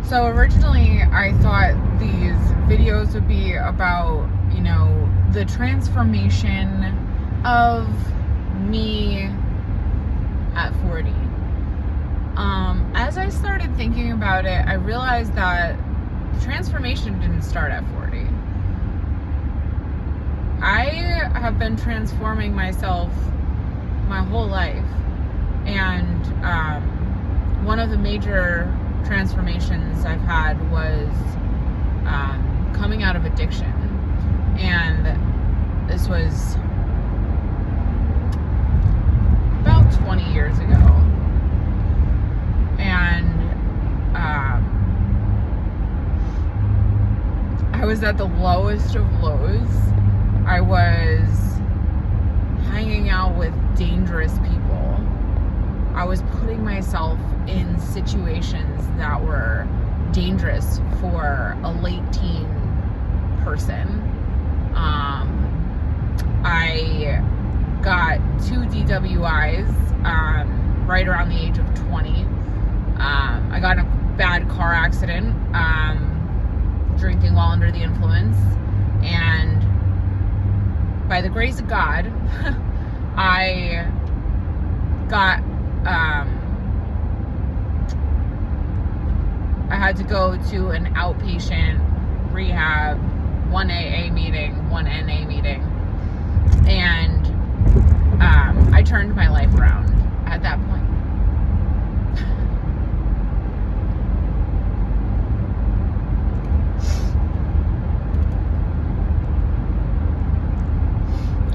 So originally I thought these videos would be about, the transformation of me at 40. As I started thinking about it, I realized that the transformation didn't start at 40. I have been transforming myself my whole life. And one of the major transformations I've had was coming out of addiction. And this was about 20 years ago. And I was at the lowest of lows. I was hanging out with dangerous people. I was putting myself in situations that were dangerous for a late teen person. I got 2 DWIs right around the age of 20. I got in a bad car accident, drinking while under the influence, and by the grace of God, I got I had to go to an outpatient rehab, 1 AA meeting, 1 NA meeting, and I turned my life around at that point.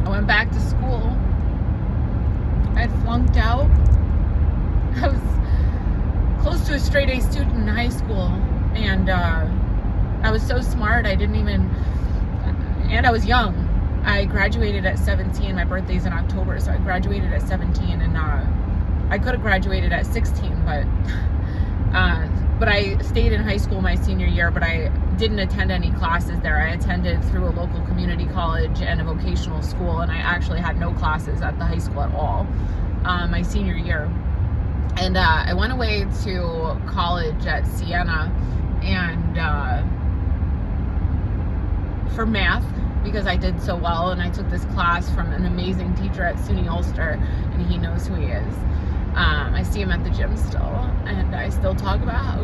I went back to school. I had flunked out. I was close to a straight A student in high school, and I was so smart, and I was young. I graduated at 17. My birthday's in October, so I graduated at 17, and I could have graduated at 16, but I stayed in high school my senior year, but I didn't attend any classes there. I attended through a local community college and a vocational school, and I actually had no classes at the high school at all my senior year. And I went away to college at Siena, and for math, because I did so well, and I took this class from an amazing teacher at SUNY Ulster, and he knows who he is. I see him at the gym still, and I still talk about how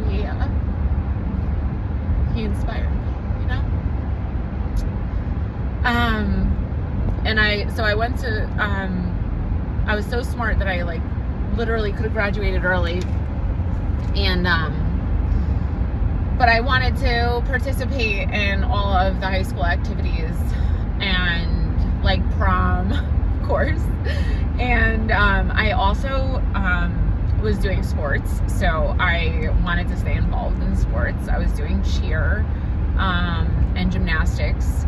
he inspired me, So I went to, I was so smart that I literally could have graduated early, and but I wanted to participate in all of the high school activities, and prom, of course, and I also was doing sports, so I wanted to stay involved in sports. I was doing cheer and gymnastics,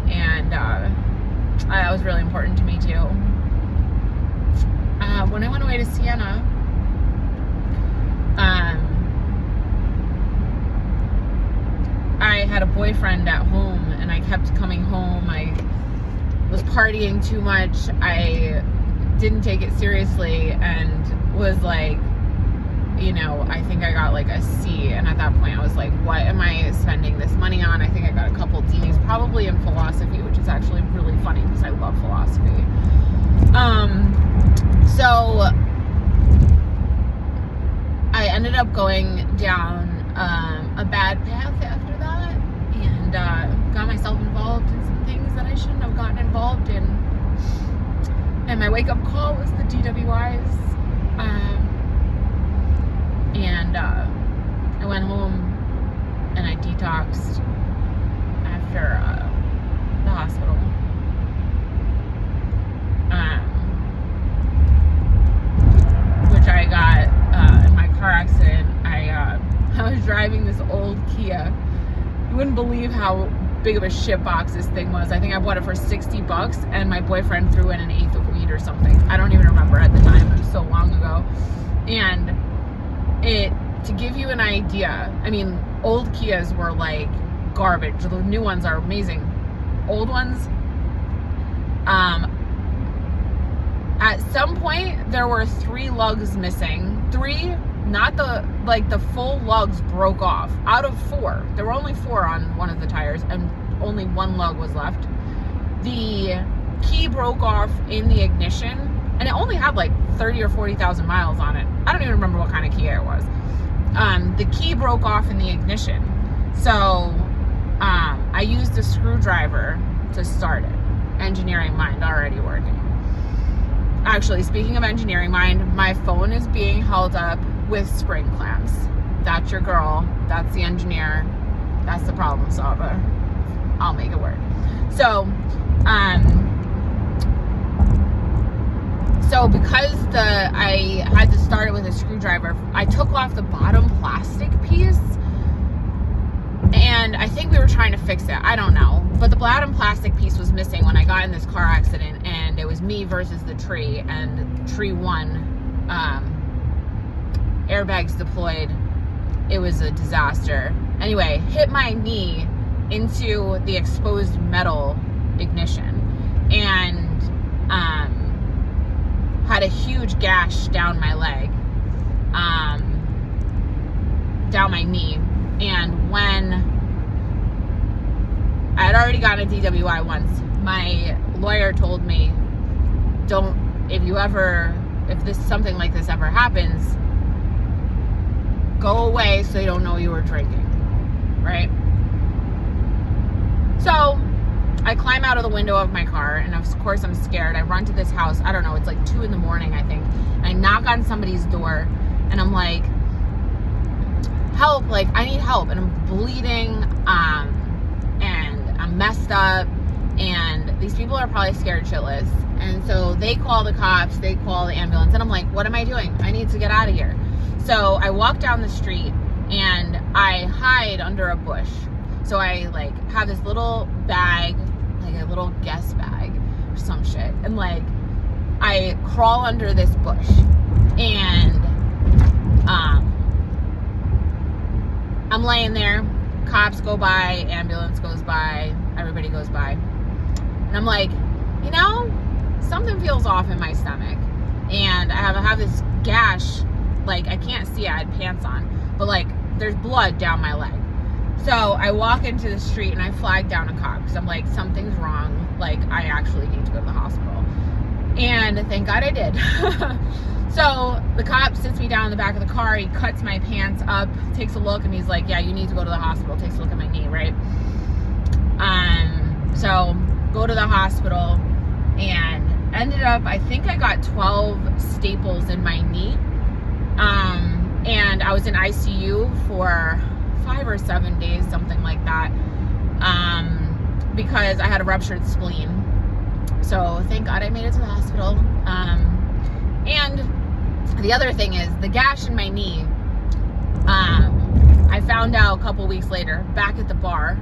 and that was really important to me too. When I went away to Siena, I had a boyfriend at home, and I kept coming home. I was partying too much. I didn't take it seriously, and was I think I got a C, and at that point I was like, what am I spending this money on? I think I got a couple D's, probably in philosophy, which is actually really funny because I love philosophy. So I ended up going down a bad path after that, and got myself involved in some things that I shouldn't have gotten involved in. And my wake-up call was the DWIs. And I went home and I detoxed after the hospital. Which I got in my car accident. I was driving this old Kia. You wouldn't believe how big of a shit box this thing was. I think I bought it for $60, and my boyfriend threw in an eighth of weed or something. I don't even remember at the time. It was so long ago. And to give you an idea, I mean, old Kias were garbage. The new ones are amazing. Old ones, at some point there were 3 lugs missing. 3 not the full lugs broke off. Out of 4, there were only 4 on one of the tires, and only 1 lug was left. The key broke off in the ignition, and it only had like 30 or 40,000 miles on it. I don't even remember what kind of Kia it was. The key broke off in the ignition, so I used a screwdriver to start it. Engineering mind already working. Actually, speaking of engineering mind, my phone is being held up with spring clamps. That's your girl. That's the engineer. That's the problem solver. I'll make it work. So because I had to start it with a screwdriver, I took off the bottom plastic piece, and I think we were trying to fix it. I don't know. But the bottom plastic piece was missing when I got in this car accident, and it was me versus the tree, and tree won. Airbags deployed. It was a disaster. Anyway, hit my knee into the exposed metal ignition, and had a huge gash down my leg, down my knee. And when I had already gotten a DWI once, my lawyer told me, if something like this ever happens, go away so they don't know you were drinking, right? So I climb out of the window of my car, and of course I'm scared. I run to this house. I don't know, it's like 2 in the morning, I think. I knock on somebody's door, and I'm like, help, like, I need help. And I'm bleeding, and I'm messed up, and these people are probably scared shitless. And so they call the cops, they call the ambulance, and I'm like, what am I doing? I need to get out of here. So I walk down the street, and I hide under a bush. So I like have this little bag, like a little guest bag or some shit, and like I crawl under this bush, and I'm laying there. Cops go by, ambulance goes by, everybody goes by, and I'm like, something feels off in my stomach, and I have this gash. Like, I can't see it, I had pants on, but like there's blood down my leg. So I walk into the street, and I flag down a cop because I'm like, something's wrong. Like, I actually need to go to the hospital. And thank God I did. So the cop sits me down in the back of the car. He cuts my pants up, takes a look, and he's like, yeah, you need to go to the hospital. Takes a look at my knee, right? So go to the hospital, and ended up, I think I got 12 staples in my knee. And I was in ICU for 5 or 7 days, something like that, because I had a ruptured spleen. So thank God I made it to the hospital. And the other thing is, the gash in my knee, I found out a couple weeks later, back at the bar.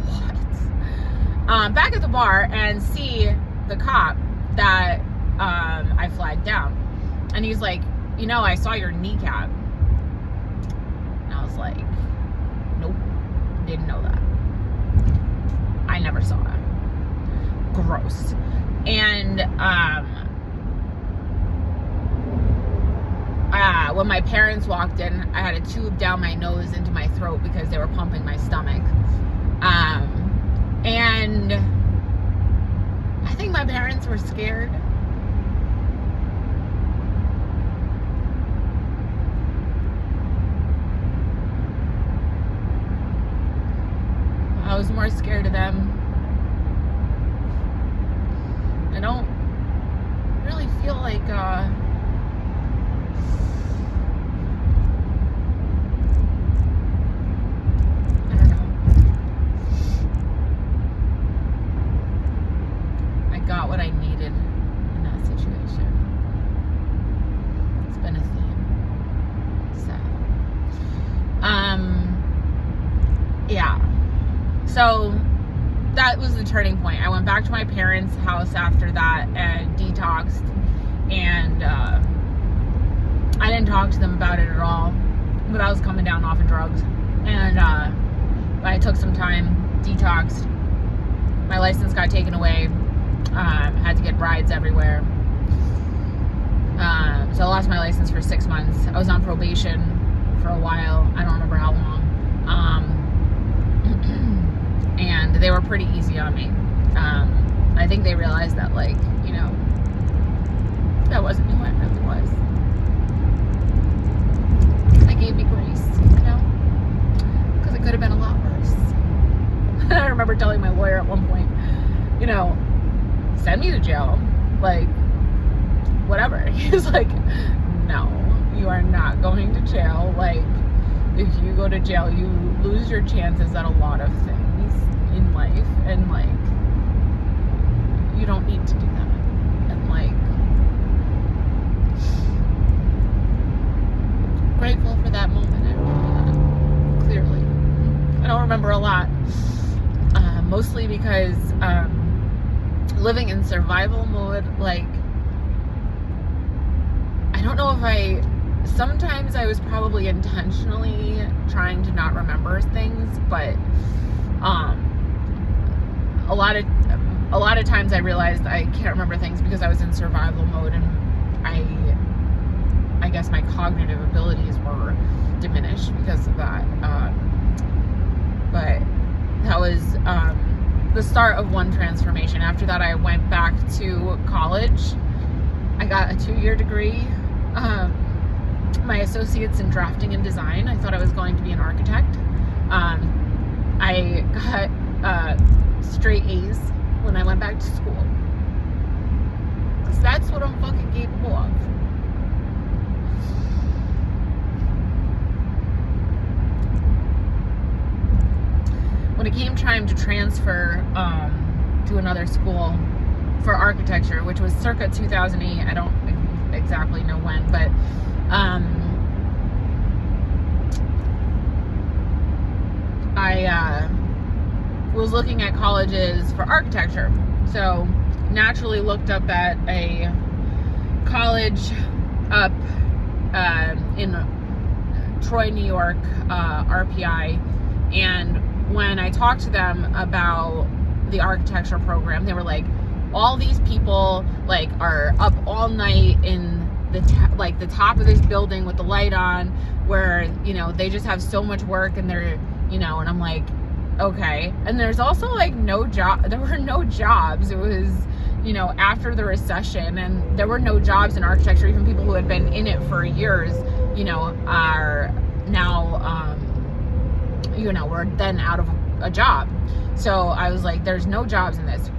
What? Back at the bar, and see the cop that I flagged down. And he's like, I saw your kneecap. And I was like, nope, didn't know that. I never saw it. Gross. And when my parents walked in, I had a tube down my nose into my throat because they were pumping my stomach. And I think my parents were scared. I was more scared of them. I don't really feel like I don't know. I got what I needed in that situation. It's been a theme. So yeah. So that was the turning point. I went back to my parents' house after that and detoxed, and I didn't talk to them about it at all, but I was coming down off of drugs, and I took some time, detoxed. My license got taken away, had to get rides everywhere. So I lost my license for 6 months. I was on probation for a while. I don't remember how long. And they were pretty easy on me. I think they realized that, like, you know, that wasn't who I really was. They gave me grace, you know, because it could have been a lot worse. I remember telling my lawyer at one point, you know, send me to jail, like, whatever. He was like, no, you are not going to jail. Like, if you go to jail, you lose your chances at a lot of things in life, and, like, you don't need to do that. And, like, grateful for that moment. I remember that clearly. I don't remember a lot, mostly because living in survival mode, like, I don't know if sometimes I was probably intentionally trying to not remember things, but a lot of times I realized I can't remember things because I was in survival mode, and I guess my cognitive abilities were diminished because of that. But that was the start of one transformation. After that, I went back to college. I got a 2-year degree. My associate's in drafting and design. I thought I was going to be an architect. I got straight A's when I went back to school, because that's what I'm fucking capable of. When it came time to transfer to another school for architecture, which was circa 2008, I don't exactly know when, but I was looking at colleges for architecture, so naturally looked up at a college up in Troy, New York, RPI, and when I talked to them about the architecture program, they were like, all these people, like, are up all night in the top of this building with the light on, where, you know, they just have so much work, and they're, you know, and I'm like, okay. And there's also, like, there were no jobs. It was, you know, after the recession, and there were no jobs in architecture. Even people who had been in it for years, you know, are now, you know, were then out of a job. So I was like, there's no jobs in this.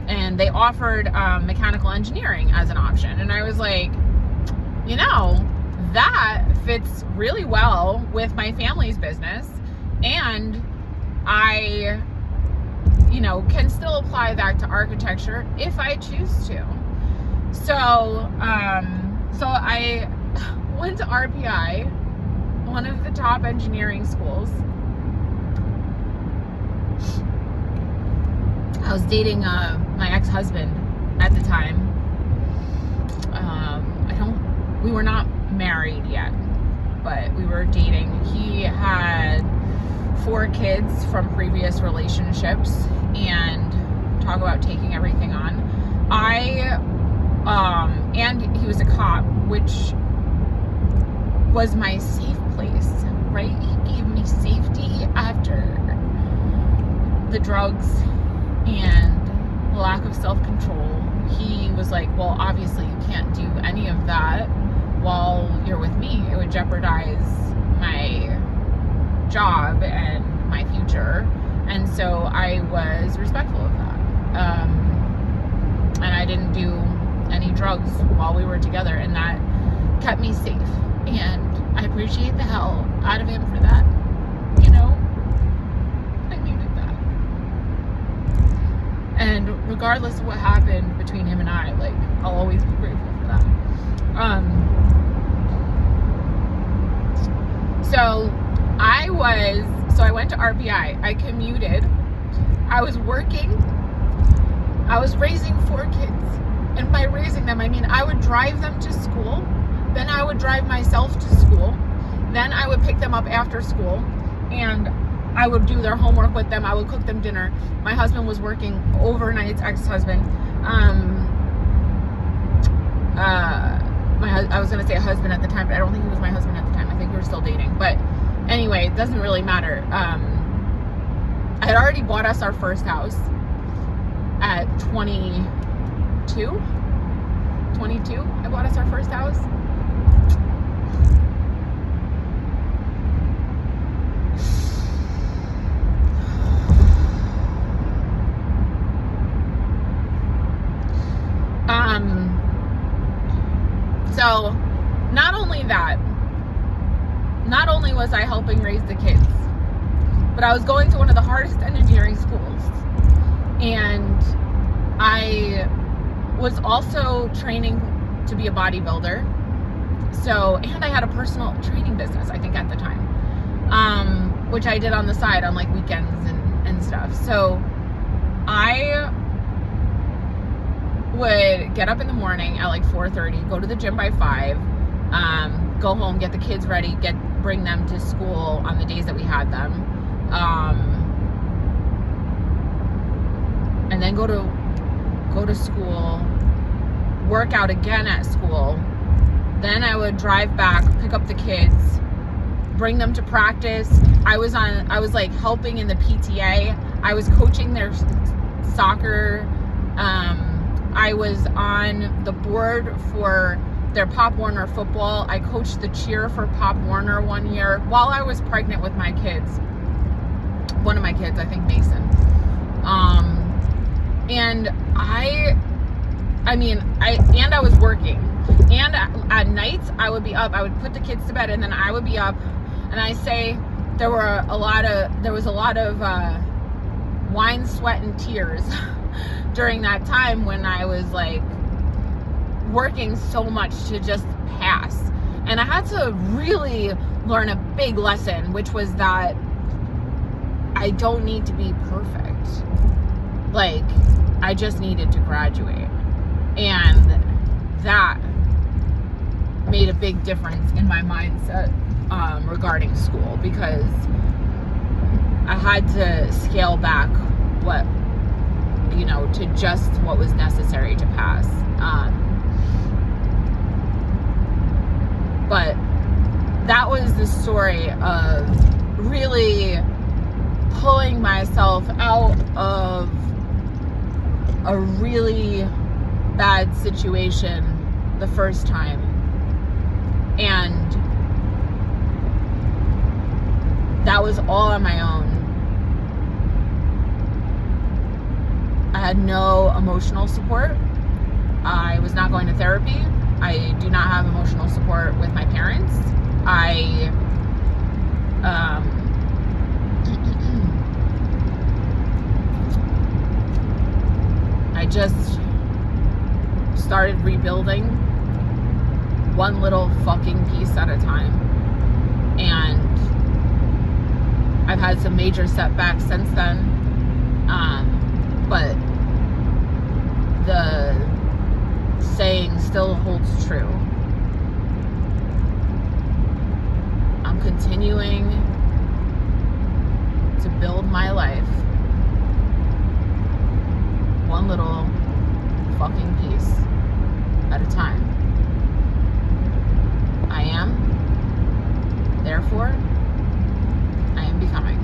And they offered mechanical engineering as an option. And I was like, you know, that fits really well with my family's business. And I, you know, can still apply that to architecture if I choose to. So I went to RPI, one of the top engineering schools. I was dating my ex-husband at the time. We were not married yet, but we were dating. He had 4 kids from previous relationships, and talk about taking everything on. And he was a cop, which was my safe place, right? He gave me safety after the drugs and the lack of self-control. He was like, well, obviously you can't do any of that while you're with me. It would jeopardize my job and my future. And so I was respectful of that. And I didn't do any drugs while we were together, and that kept me safe. And I appreciate the hell out of him for that. You know, I needed that. And regardless of what happened between him and I, like, I'll always be grateful for that. So I went to RPI. I commuted. I was working. I was raising 4 kids. And by raising them, I mean I would drive them to school. Then I would drive myself to school. Then I would pick them up after school. And I would do their homework with them. I would cook them dinner. My husband was working overnights, ex-husband. I was going to say a husband at the time, but I don't think he was my husband at the time. I think we were still dating. But anyway, it doesn't really matter. I had already bought us our first house at 22. I bought us our first house. So not only was I helping raise the kids, but I was going to one of the hardest engineering schools, and I was also training to be a bodybuilder. So, and I had a personal training business, I think, at the time, which I did on the side on like weekends and stuff. So I would get up in the morning at like 4:30, go to the gym by 5, go home, get the kids ready, bring them to school on the days that we had them, and then go to school, work out again at school. Then I would drive back, pick up the kids, bring them to practice. I was like helping in the PTA. I was coaching their soccer. I was on the board for their Pop Warner football. I coached the cheer for Pop Warner one year while I was pregnant with my kids. One of my kids, I think Mason. And I was working. And at nights I would be up. I would put the kids to bed, and then I would be up. And I say there was a lot of wine, sweat, and tears during that time when I was like working so much to just pass. And I had to really learn a big lesson, which was that I don't need to be perfect. Like, I just needed to graduate. And that made a big difference in my mindset regarding school, because I had to scale back to just what was necessary to pass. But that was the story of really pulling myself out of a really bad situation the first time. And that was all on my own. I had no emotional support. I was not going to therapy. I do not have emotional support with my parents. I just started rebuilding one little fucking piece at a time. And I've had some major setbacks since then. But the saying still holds true. I'm continuing to build my life one little fucking piece at a time. I am, therefore, I am becoming.